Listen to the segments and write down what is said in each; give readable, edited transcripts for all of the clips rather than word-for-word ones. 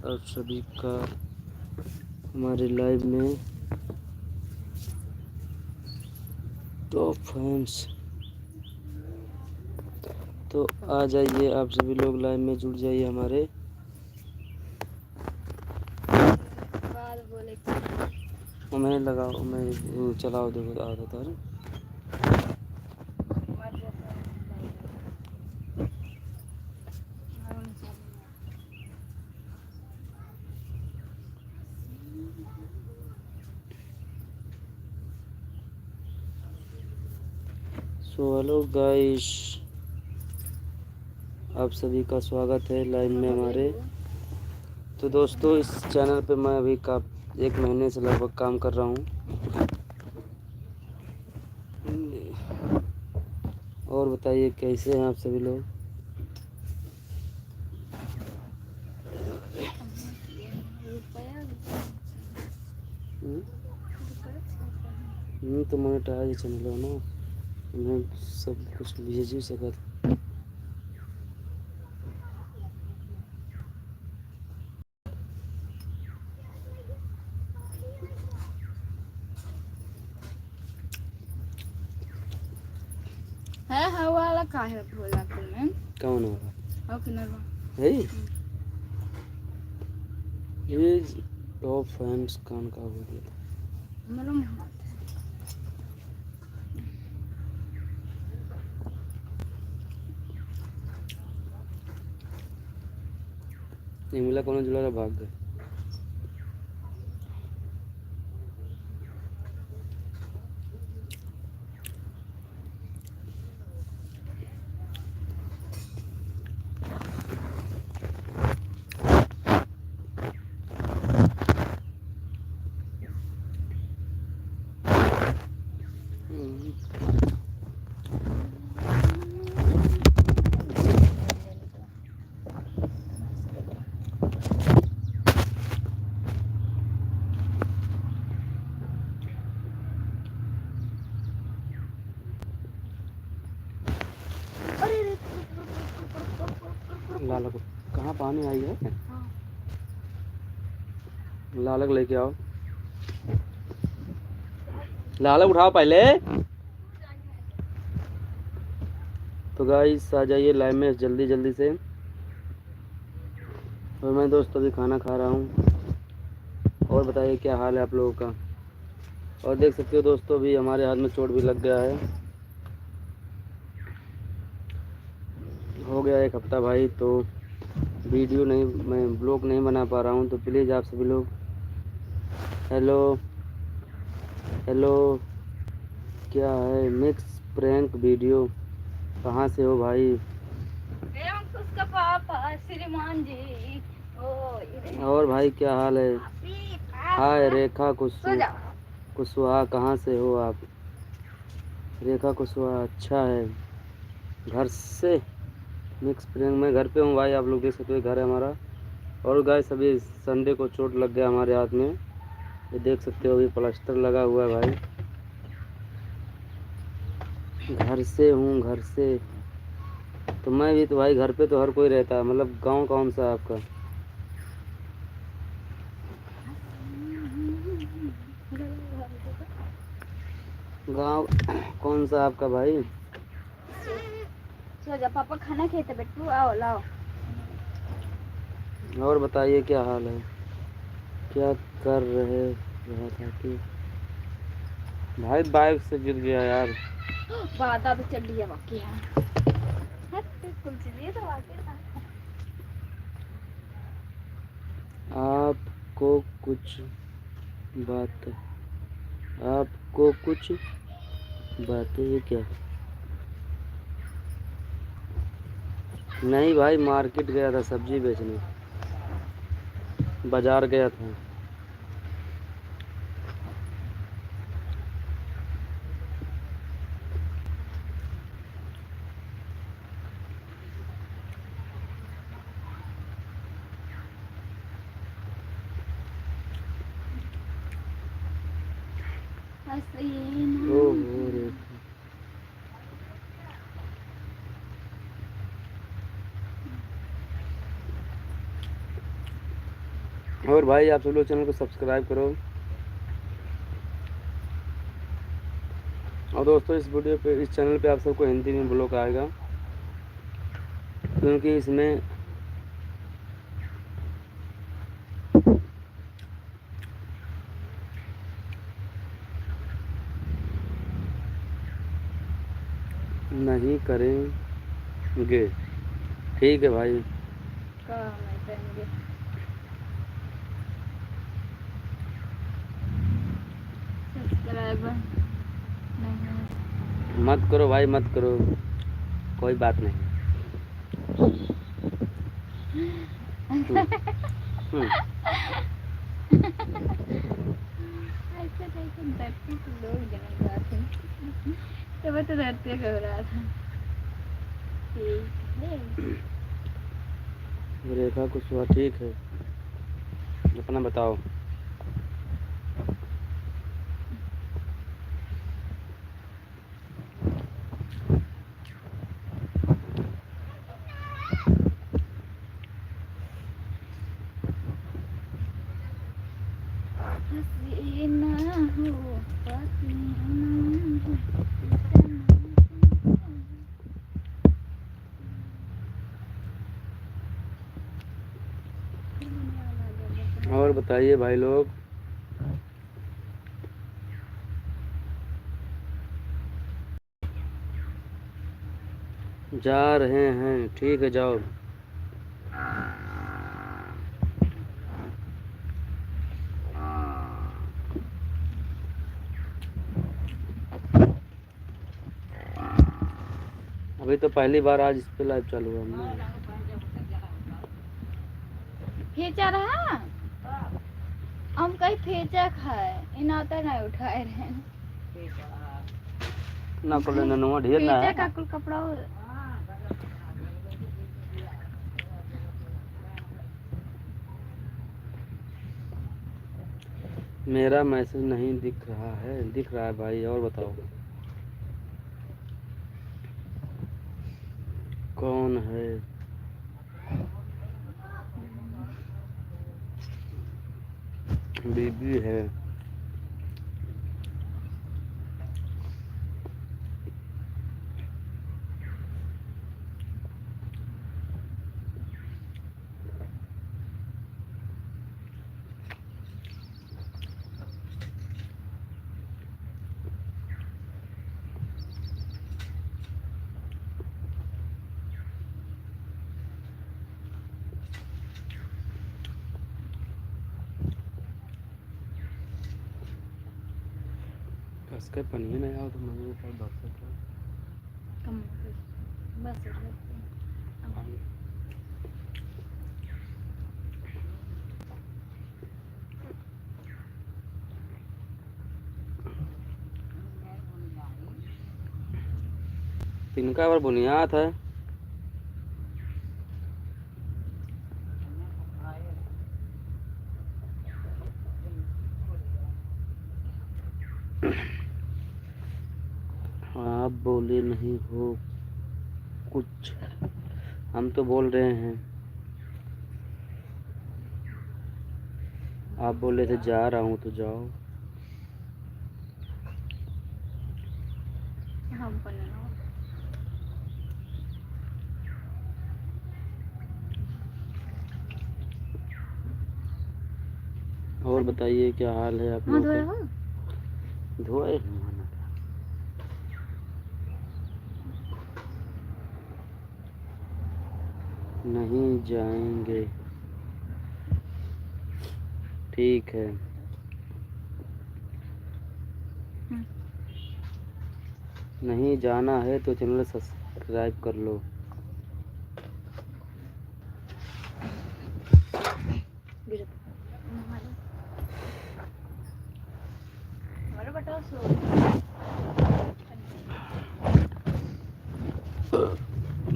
आप सभी का हमारे लाइव में। तो फ्रेंड्स, तो आ जाइए आप सभी लोग, लाइव में जुड़ जाइए हमारे। मैं लगाओ, मैं चलाओ, देखो आ रहा था। सो हेलो गाइस, आप सभी का स्वागत है लाइव में हमारे। तो दोस्तों, इस चैनल पे मैं अभी का 1 महीने से लगभग काम कर रहा हूँ। और बताइए कैसे हैं आप सभी लोग। तो मोनेटाइज चैनल है ना, मैं सब कुछ भेज ही सकता। है हवा वाला काहे बोला तुमने? कौन होगा? और किनरवा है ये टॉप फैंस कान का हो गया। मालूम नहीं मिला, कौन जुड़ा रहा, भाग गए। लालक कहाँ पानी आई है? लालक लेके आओ, लालक उठाओ पहले। तो गाइस आ जाइए लाइव में जल्दी जल्दी से। और मैं दोस्तों अभी खाना खा रहा हूँ। और बताइए क्या हाल है आप लोगों का। और देख सकते हो दोस्तों, अभी हमारे हाथ में चोट भी लग गया है। हो गया 1 हफ्ता भाई, तो वीडियो नहीं, मैं ब्लॉग नहीं बना पा रहा हूँ। तो प्लीज़ आप सभी लोग, हेलो हेलो, क्या है मिक्स प्रैंक वीडियो, कहाँ से हो भाई? उसका पापा श्रीमान जी। और भाई क्या हाल है? हाय रेखा कुशवाहा, कहाँ से हो आप? रेखा कुशवाहा, अच्छा है। घर से मिक्स प्रैंक, मैं घर पे हूँ भाई, आप लोग देख सकते हो घर है हमारा। और गाय सभी संडे को चोट लग गया हमारे हाथ में, ये देख सकते हो, अभी प्लास्टर लगा हुआ है भाई। घर से हूँ, घर से। तो मैं भी तो भाई, घर पे तो हर कोई रहता है। मतलब गांव कौन सा है आपका? गांव कौन सा आपका भाई? सो जा पापा, खाना खेते बेटू, आओ लाओ। और बताइए क्या हाल है, क्या कर रहा था कि भाई बाइक से गिर गया यार। बादा भी चढ़ लिया बाकी है। कुछ नहीं तो बाकी था। आपको कुछ बात आपको कुछ बातें, ये क्या? नहीं भाई, मार्केट गया था सब्जी बेचने, बाजार गया था। ओहो रे, और भाई आप सब लोग चैनल को सब्सक्राइब करो। और दोस्तों इस वीडियो पे, इस चैनल पे आप सबको हिंदी में ब्लॉग आएगा, क्योंकि इसमें नहीं करेंगे। ठीक है भाई। कहाँ नहीं करेंगे। सब्सक्राइबर नहीं। मत करो भाई, मत करो, कोई बात नहीं। हम्म, हम्म। ऐसे नहीं तो धरती पे लोग जन्म रहा थे, तो वो तो धरती का हो रहा था। ठीक है। रेखा कुशवाहा ठीक है, अपना बताओ। हसीना हो पसीना हो, और बताइए भाई लोग। जा रहे हैं, ठीक है जाओ। अभी तो पहली बार आज इस पे लाइव चालू हुआ हमने। फेंचा रहा हम कहीं फेंचा खाए इन आता नहीं उठाए रहे ना को लेना नुआ ढेर ना फेंचा है। का कुल कपड़ा मेरा मैसेज नहीं दिख रहा है, दिख रहा है भाई, और बताओ कौन है। बीबी है। कसके पनिए नहीं आओ तो मम्मी पर बस कम बस तिनका बार बुनियाद है। आप बोले नहीं हो कुछ, हम तो बोल रहे हैं। आप बोले थे जा रहा हूँ तो जाओ। हम बनाना और बताइए क्या हाल है आप हाँ लोगों धोए का। हो धोए नहीं जाएंगे, ठीक है। नहीं जाना है तो चैनल सब्सक्राइब कर लो। हमारे बटाओ सो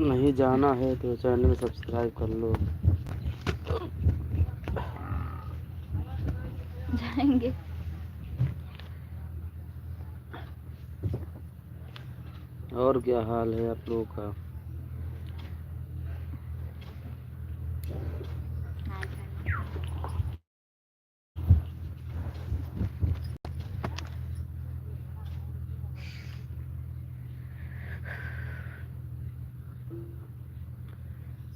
नहीं जाना है तो चैनल सब्सक्राइब कर लो। जाएंगे। और क्या हाल है आप लोगों का। हाँ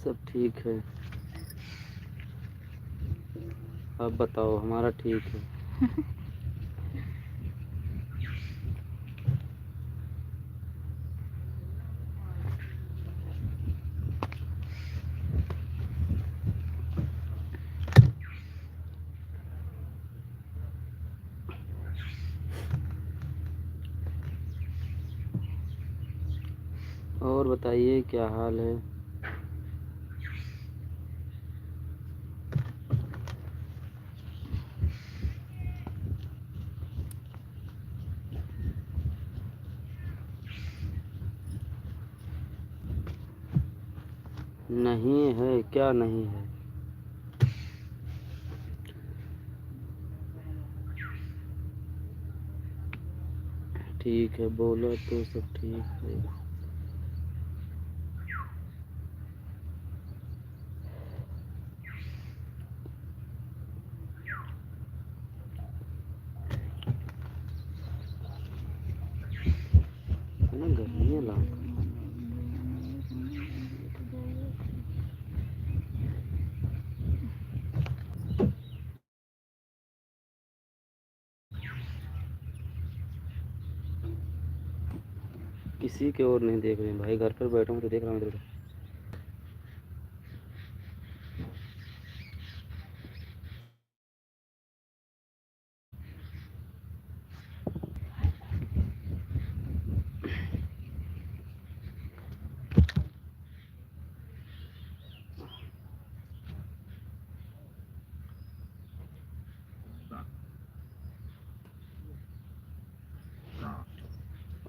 सब ठीक है। आप बताओ, हमारा ठीक है। और बताइए क्या हाल है। नहीं है, क्या नहीं है? ठीक है, बोला तो सब ठीक है। है ना, गर्मी है लाख। किसी के और नहीं देख रहे हैं भाई, घर पर बैठा हूँ तो देख रहा हूँ इधर उधर।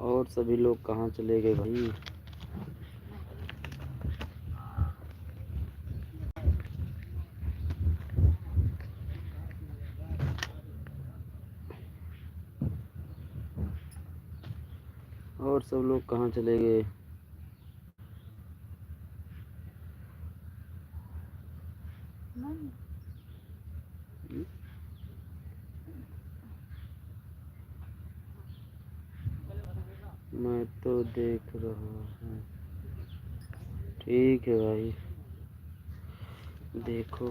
और सभी लोग कहाँ चले गए भाई? और सब लोग कहाँ चले गए? मैं तो देख रहा हूँ। ठीक है भाई, देखो।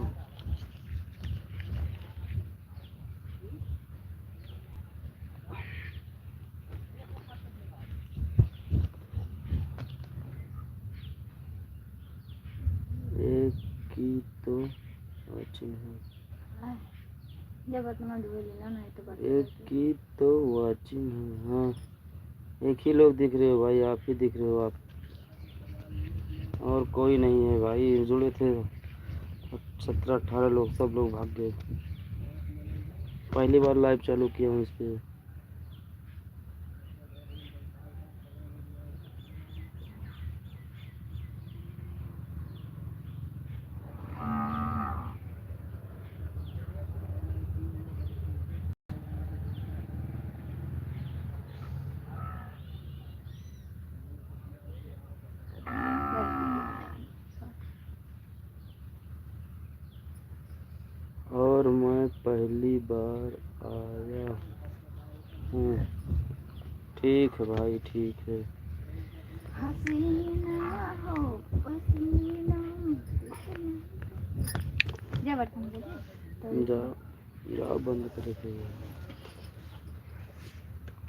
एक की तो वाचिंग है। जब अपना बोली ना तो बात एक की तो वाचिंग है। हाँ, एक ही लोग दिख रहे हो भाई, आप ही दिख रहे हो आप। और कोई नहीं है भाई, जुड़े थे 17-18 लोग, सब लोग भाग गए। पहली बार लाइव चालू किया हूँ इस पे। और मैं पहली बार आया हूँ। ठीक है भाई, ठीक है। हसीना हो पसीना। जब बर्तन बोले जाओ जाओ, बंद करे थे।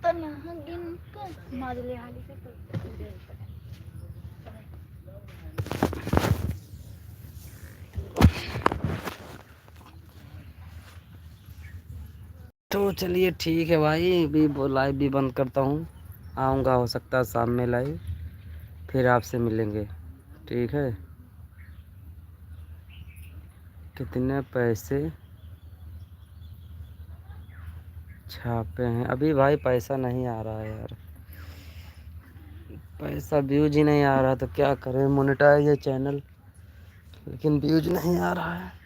तो यहाँ दिन का मादले हाली से तो चलिए ठीक है भाई, अभी वो लाइव भी बंद करता हूँ। आऊँगा, हो सकता है शाम में लाइव, फिर आपसे मिलेंगे। ठीक है। कितने पैसे छापे हैं? अभी भाई पैसा नहीं आ रहा है यार, पैसा व्यूज ही नहीं आ रहा, तो क्या करें, मोनेटाइज है चैनल लेकिन व्यूज नहीं आ रहा है।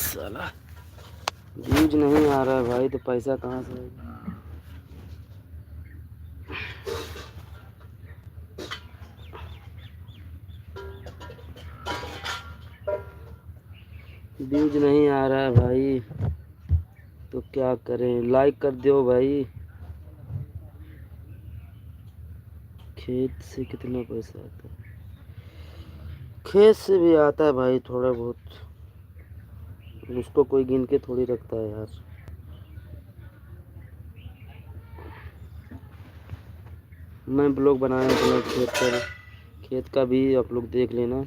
साला व्यूज नहीं आ रहा है भाई, तो पैसा कहाँ से आएगा? व्यूज नहीं आ रहा है भाई, तो क्या करें, लाइक कर दो भाई। खेत से कितना पैसा आता है? खेत से भी आता है भाई थोड़ा बहुत, उसको कोई गिन के थोड़ी रखता है यार। मैं ब्लॉग बनाया अपना खेत का भी आप लोग देख लेना।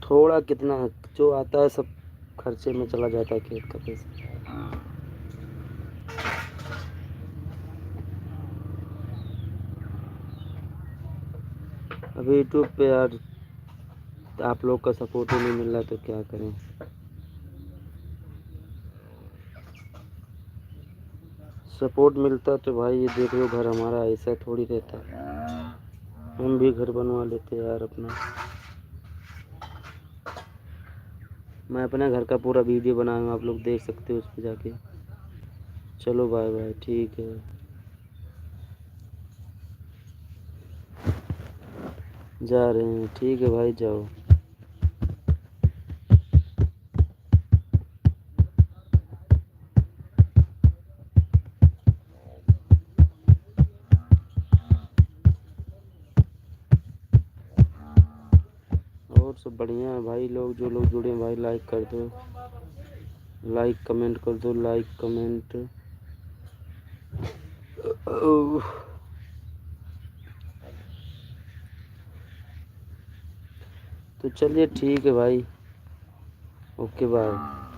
थोड़ा कितना जो आता है सब खर्चे में चला जाता है खेत का पैसा। अभी यूट्यूब पे यार आप लोग का सपोर्ट ही नहीं मिल रहा, तो क्या करें। सपोर्ट मिलता तो भाई ये देख लो घर हमारा ऐसा थोड़ी रहता, हम भी घर बनवा लेते यार अपना। मैं अपने घर का पूरा वीडियो बनाया हूँ, आप लोग देख सकते हो उस पर जाके। चलो बाय बाय, ठीक है, जा रहे हैं, ठीक है भाई जाओ। और सब बढ़िया है भाई, लोग जो लोग जुड़े हैं भाई लाइक कर दो, लाइक कमेंट कर दो, लाइक कमेंट। तो चलिए ठीक है भाई, ओके बाय।